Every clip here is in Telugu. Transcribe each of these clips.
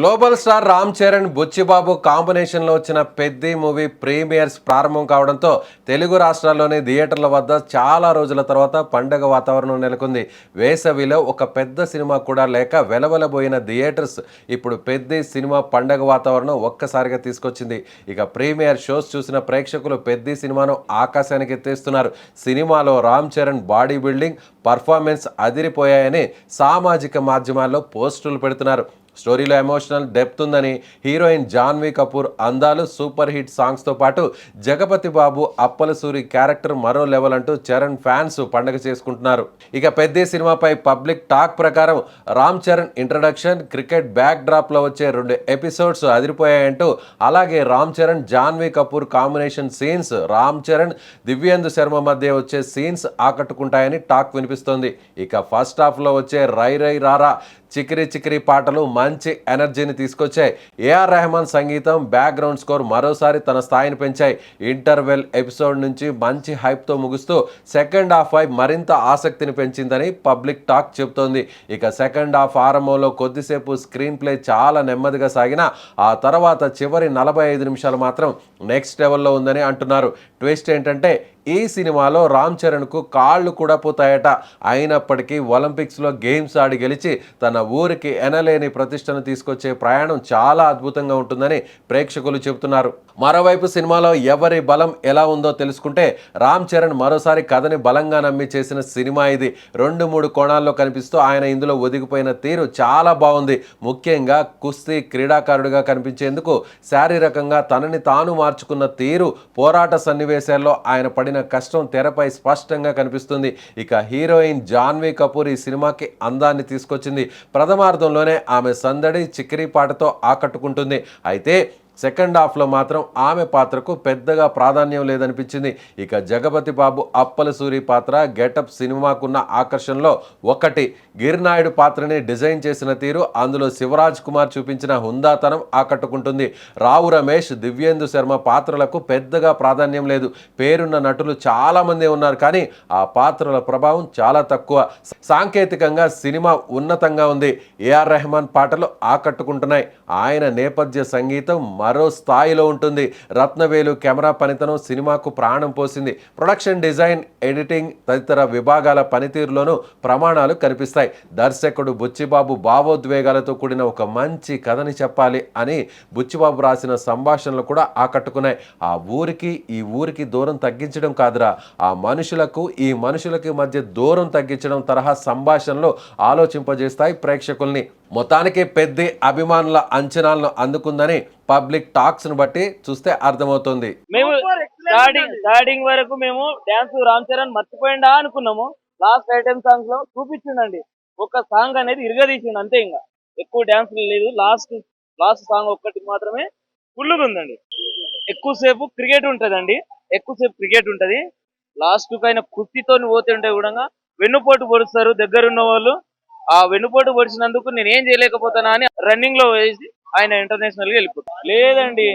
గ్లోబల్ స్టార్ రామ్ చరణ్ బుచ్చిబాబు కాంబినేషన్లో వచ్చిన పెద్ది మూవీ ప్రీమియర్స్ ప్రారంభం కావడంతో తెలుగు రాష్ట్రాల్లోని థియేటర్ల వద్ద చాలా రోజుల తర్వాత పండగ వాతావరణం నెలకొంది. వేసవిలో ఒక పెద్ద సినిమా కూడా లేక వెలవెలబోయిన థియేటర్స్ ఇప్పుడు పెద్ది సినిమా పండగ వాతావరణం ఒక్కసారిగా తీసుకొచ్చింది. ఇక ప్రీమియర్ షోస్ చూసిన ప్రేక్షకులు పెద్ది సినిమాను ఆకాశానికి ఎత్తేస్తున్నారు. సినిమాలో Ram Charan body building performance అదిరిపోయాయని సామాజిక మాధ్యమాల్లో పోస్టులు పెడుతున్నారు. స్టోరీలో ఎమోషనల్ డెప్త్ ఉందని, హీరోయిన్ జాన్వీ కపూర్ అందాలు, సూపర్ హిట్ సాంగ్స్తో పాటు జగపతి బాబు అప్పలసూరి క్యారెక్టర్ మరో లెవెల్ అంటూ చరణ్ ఫ్యాన్స్ పండగ చేసుకుంటున్నారు. ఇక పెద్ద సినిమాపై పబ్లిక్ టాక్ ప్రకారం రామ్ చరణ్ ఇంట్రడక్షన్, క్రికెట్ బ్యాక్ డ్రాప్లో వచ్చే 2 ఎపిసోడ్స్ అదిరిపోయాయంటూ, అలాగే రామ్ చరణ్ జాన్వీ కపూర్ కాంబినేషన్ సీన్స్, రామ్ చరణ్ దివ్యేందు శర్మ మధ్య వచ్చే సీన్స్ ఆకట్టుకుంటాయని టాక్ వినిపిస్తోంది. ఇక ఫస్ట్ హాఫ్లో వచ్చే రై రై రారా, చికిరి చికిరి పాటలు మంచి ఎనర్జీని తీసుకొచ్చాయి. ఏఆర్ రెహమాన్ సంగీతం, బ్యాక్గ్రౌండ్ స్కోర్ మరోసారి తన స్థాయిని పెంచాయి. ఇంటర్వెల్ ఎపిసోడ్ నుంచి మంచి హైప్తో ముగుస్తూ సెకండ్ హాఫ్ మరింత ఆసక్తిని పెంచిందని పబ్లిక్ టాక్ చెబుతోంది. ఇక సెకండ్ హాఫ్ ఆరంభంలో కొద్దిసేపు స్క్రీన్ ప్లే చాలా నెమ్మదిగా సాగినా ఆ తర్వాత చివరి 45 నిమిషాలు మాత్రం నెక్స్ట్ లెవెల్లో ఉందని అంటున్నారు. ట్విస్ట్ ఏంటంటే ఈ సినిమాలో రామ్ చరణ్కు కాళ్ళు కూడా పోతాయట. అయినప్పటికీ ఒలింపిక్స్లో గేమ్స్ ఆడి గెలిచి తన ఊరికి ఎనలేని ప్రతిష్టను తీసుకొచ్చే ప్రయాణం చాలా అద్భుతంగా ఉంటుందని ప్రేక్షకులు చెబుతున్నారు. మరోవైపు సినిమాలో ఎవరి బలం ఎలా ఉందో తెలుసుకుంటే, రామ్ చరణ్ మరోసారి కథని బలంగా నమ్మి చేసిన సినిమా ఇది. 2-3 కోణాల్లో కనిపిస్తూ ఆయన ఇందులో ఒదిగిపోయిన తీరు చాలా బాగుంది. ముఖ్యంగా కుస్తీ క్రీడాకారుడిగా కనిపించేందుకు శారీరకంగా తనని తాను మార్చుకున్న తీరు, పోరాట సన్నివేశాల్లో ఆయన పడిన కష్టం తెరపై స్పష్టంగా కనిపిస్తుంది. ఇక హీరోయిన్ జాన్వీ కపూర్ ఈ సినిమాకి అందాన్ని తీసుకొచ్చింది. ప్రథమార్థంలోనే ఆమె సందడి, చిక్కిరి పాటతో ఆకట్టుకుంటుంది. అయితే సెకండ్ హాఫ్లో మాత్రం ఆమె పాత్రకు పెద్దగా ప్రాధాన్యం లేదనిపించింది. ఇక జగపతి బాబు అప్పలసూరి పాత్ర గెటప్ సినిమాకున్న ఆకర్షణలో ఒకటి. గిరినాయుడు పాత్రని డిజైన్ చేసిన తీరు, అందులో శివరాజ్ కుమార్ చూపించిన హుందాతనం ఆకట్టుకుంటుంది. రావు రమేష్, దివ్యేందు శర్మ పాత్రలకు పెద్దగా ప్రాధాన్యం లేదు. పేరున్న నటులు చాలామంది ఉన్నారు, కానీ ఆ పాత్రల ప్రభావం చాలా తక్కువ. సాంకేతికంగా సినిమా ఉన్నతంగా ఉంది. ఏఆర్ రెహమాన్ పాటలు ఆకట్టుకుంటున్నాయి. ఆయన నేపథ్య సంగీతం మరో స్థాయిలో ఉంటుంది. రత్నవేలు కెమెరా పనితనం సినిమాకు ప్రాణం పోసింది. ప్రొడక్షన్ డిజైన్, ఎడిటింగ్ తదితర విభాగాల పనితీరులోనూ ప్రమాణాలు కనిపిస్తాయి. దర్శకుడు బుచ్చిబాబు భావోద్వేగాలతో కూడిన ఒక మంచి కథని చెప్పాలి అని బుచ్చిబాబు రాసిన సంభాషణలు కూడా ఆకట్టుకున్నాయి. ఆ ఊరికి ఈ ఊరికి దూరం తగ్గించడం కాదురా, ఆ మనుషులకు ఈ మనుషులకి మధ్య దూరం తగ్గించడం తరహా సంభాషణలు ఆలోచింపజేస్తాయి ప్రేక్షకుల్ని. మొత్తానికి పెద్ద అభిమానుల అంచనాలను అందుకుందని పబ్లిక్ టాక్స్ ను బట్టి చూస్తే అర్థమవుతుంది. మేము స్టార్టింగ్ వరకు మేము డాన్స్ రామ్ చరణ్ మర్చిపోయిందా అనుకున్నాము. లాస్ట్ ఐటమ్ సాంగ్స్ లో చూపించిండండి. ఒక సాంగ్ అనేది ఇరగదీసిండు అంతే, ఇంకా ఎక్కువ డాన్స్ లేదు. లాస్ట్ సాంగ్ ఒక్కటి మాత్రమే ఫుల్గా ఉందండి. ఎక్కువసేపు క్రికెట్ ఉంటది. లాస్ట్ ఆయన కుర్తితో పోతుంటే కూడా వెన్నుపోటు పొడుస్తారు దగ్గరున్న వాళ్ళు. ఆ వెన్నుపోటు పొడిచినందుకు నేను ఏం చేయలేకపోతానా అని రన్నింగ్ లో వేసి ఆయన ఇంటర్నేషనల్ గా వెళ్ళిపోతాను. లేదండి,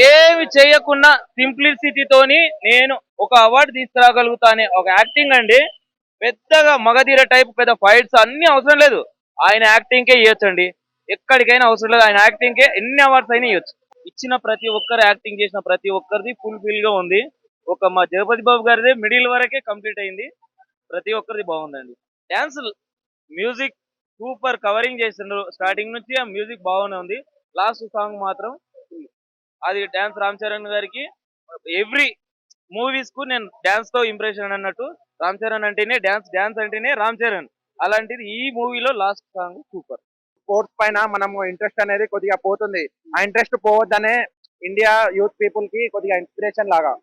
ఏమి చేయకుండా సింప్లిసిటీతోని నేను ఒక అవార్డు తీసుకురాగలుగుతా అనే ఒక యాక్టింగ్ అండి. పెద్దగా మగధీర టైప్ పెద్ద ఫైట్స్ అన్ని అవసరం లేదు. ఆయన యాక్టింగ్ కే ఇవ్వచ్చండి. ఎక్కడికైనా అవసరం లేదు. ఆయన యాక్టింగ్ కే ఎన్ని అవార్డ్స్ అయినా ఇవ్వచ్చు. ఇచ్చిన ప్రతి ఒక్కరు, యాక్టింగ్ చేసిన ప్రతి ఒక్కరిది ఫుల్ఫిల్ గా ఉంది. ఒక మా జగపతి బాబు గారిది మిడిల్ వరకే కంప్లీట్ అయింది. ప్రతి ఒక్కరిది బాగుందండి. డాన్స్, మ్యూజిక్ సూపర్ కవరింగ్ చేసిండ్రు. స్టార్టింగ్ నుంచి ఆ మ్యూజిక్ బాగానే ఉంది. లాస్ట్ సాంగ్ మాత్రం అది డాన్స్ రామ్ చరణ్ గారికి. ఎవ్రీ మూవీస్ కు నేను డాన్స్ తో ఇంప్రెషన్ అన్నట్టు. రామ్ చరణ్ అంటేనే డాన్స్ అంటేనే రామ్ చరణ్. అలాంటిది ఈ మూవీలో లాస్ట్ సాంగ్ సూపర్. స్పోర్ట్స్ పైన మనము ఇంట్రెస్ట్ అనేది కొద్దిగా పోతుంది. ఆ ఇంట్రెస్ట్ పోవద్దనే ఇండియా యూత్ పీపుల్ కి కొద్దిగా ఇన్స్పిరేషన్ లాగా,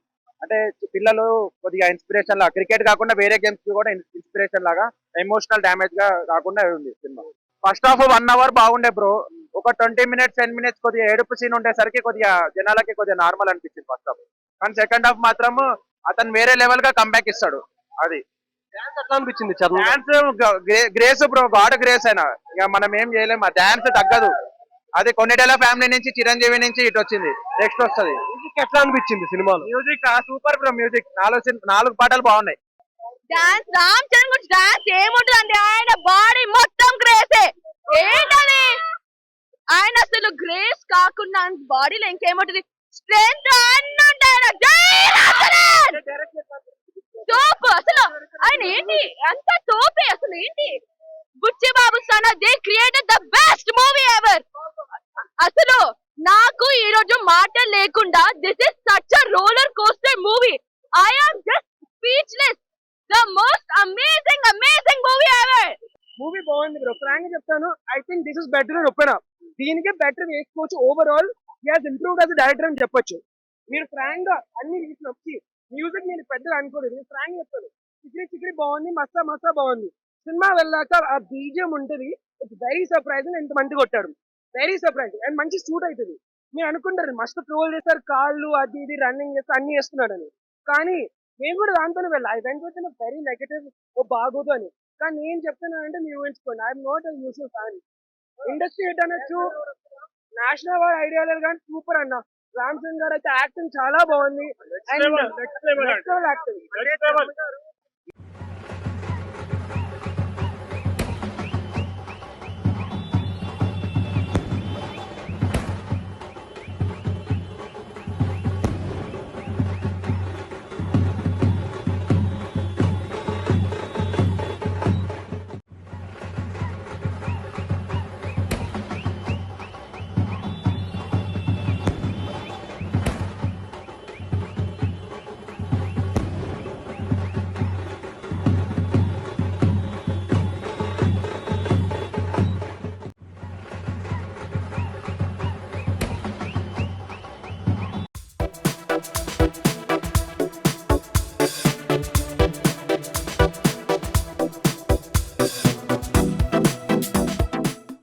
అంటే పిల్లలు కొద్దిగా ఇన్స్పిరేషన్ లాగా, క్రికెట్ కాకుండా వేరే గేమ్స్ కి కూడా ఇన్స్పిరేషన్ లాగా, ఎమోషనల్ డ్యామేజ్ గా కాకుండా ఉంది సినిమా. ఫస్ట్ హాఫ్ 1 అవర్ బాగుండే బ్రో. ఒక 20 మినిట్స్ 10 మినిట్స్ కొద్దిగా ఏడుపు సీన్ ఉండేసరికి కొద్దిగా జనాలకి కొద్దిగా నార్మల్ అనిపించింది ఫస్ట్ హాఫ్. కానీ సెకండ్ హాఫ్ మాత్రం అతను వేరే లెవెల్ గా కంబ్యాక్ ఇస్తాడు. అది డాన్స్ ఎట్లా అనిపించింది? Dance grace bro, God grace అయినా ఇక మనం ఏం చేయలేము. ఆ డాన్స్ తగ్గదు. అది కొన్నిటేళ్ల ఫ్యామిలీ నుంచి చిరంజీవి నుంచి ఇటు వచ్చింది, నెక్స్ట్ వస్తుంది. మ్యూజిక్ ఎట్లా అనిపించింది సినిమాలో? Music super bro. మ్యూజిక్ 4 పాటలు బాగున్నాయి. డాన్స్ రామ్ చరణ్ గురించి డాన్స్ ఏముంటుంది? ఆయన బాడీ మొత్తం గ్రేసే. ఏంటది ఆయన అసలు ఖాన్ బాడీలో ఇంకేముంటది స్ట్రెంత్ అన్ని ఉంటాయి తోపు అసలు ఆయన ఏంటి అంత తోపే అసలు ఏంటి Buchibabu son they created the best movie ever అసలు నాకు ఈ రోజు మాటలు లేకుండా this is such a roller coaster movie I am just speechless the most amazing movie ever movie బాగుంది బ్రో ఫ్రాంక్ గా చెప్తాను I think this is better అని ఒప్పెనా దీనికే బెటర్ వేసుకోవచ్చు overall he has improved as director అని చెప్పొచ్చు మీరు ఫ్రాంక్ గా అన్ని రీజన్ వచ్చి మ్యూజిక్ నేను పెద్దగా అనుకోలేదు నేను ఫ్రాంక్ చెప్తాను చిక్రీ బాగుంది మస్తా బాగుంది సినిమా వెళ్ళాక ఆ బీజియం ఉంటది ఇట్స్ వెరీ సర్ప్రైజింగ్ ఎంత మంది కొట్టాడు వెరీ సర్ప్రైజింగ్ అండ్ మంచి షూట్ అవుతుంది మీరు అనుకుంటారు మస్తు ట్రోల్ చేస్తారు కాళ్ళు అది ఇది రన్నింగ్ చేస్తారు అన్ని చేస్తున్నాడని కానీ నేను కూడా దాంతోనే వెళ్ళా I went with very negative ఓ బాగోదు అని కానీ నేను చెప్తున్నానంటే మీరు ఊహించుకోండి I'm not a usual fan industry hit అనొచ్చు నేషనల్ అవార్డ్ ఐడియాలర్ కానీ సూపర్ అన్న రామ్ చరణ్ గారు అయితే యాక్టింగ్ చాలా బాగుంది యాక్టింగ్